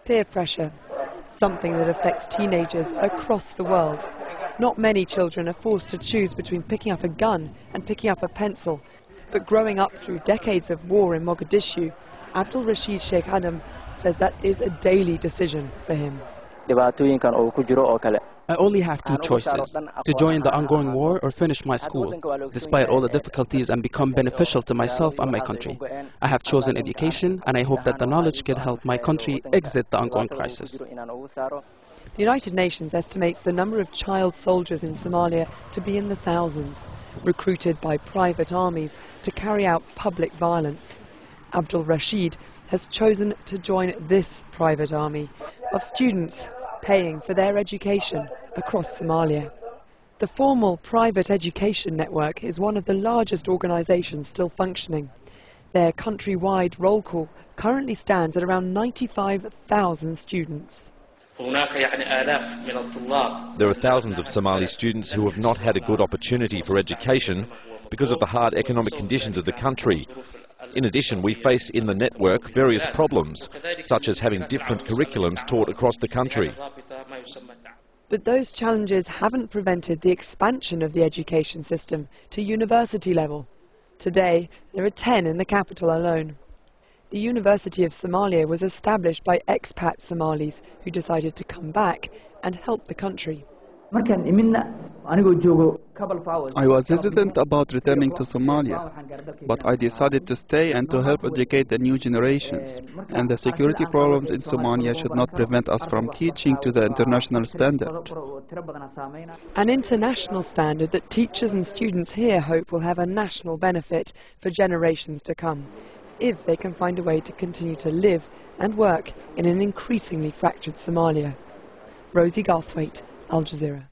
Peer pressure, something that affects teenagers across the world. Not many children are forced to choose between picking up a gun and picking up a pencil. But growing up through decades of war in Mogadishu, Abdul Rashid Sheikh Adam says that is a daily decision for him. I only have two choices, to join the ongoing war or finish my school, despite all the difficulties, and become beneficial to myself and my country. I have chosen education, and I hope that the knowledge can help my country exit the ongoing crisis. The United Nations estimates the number of child soldiers in Somalia to be in the thousands, recruited by private armies to carry out public violence. Abdul Rashid has chosen to join this private army of students paying for their education across Somalia. The formal private education network is one of the largest organisations still functioning. Their countrywide roll call currently stands at around 95,000 students. There are thousands of Somali students who have not had a good opportunity for education because of the hard economic conditions of the country. In addition, we face in the network various problems, such as having different curriculums taught across the country. But those challenges haven't prevented the expansion of the education system to university level. Today, there are 10 in the capital alone. The University of Somalia was established by expat Somalis who decided to come back and help the country. I was hesitant about returning to Somalia, but I decided to stay and to help educate the new generations. And the security problems in Somalia should not prevent us from teaching to the international standard. An international standard that teachers and students here hope will have a national benefit for generations to come, if they can find a way to continue to live and work in an increasingly fractured Somalia. Rosie Garthwaite, Al Jazeera.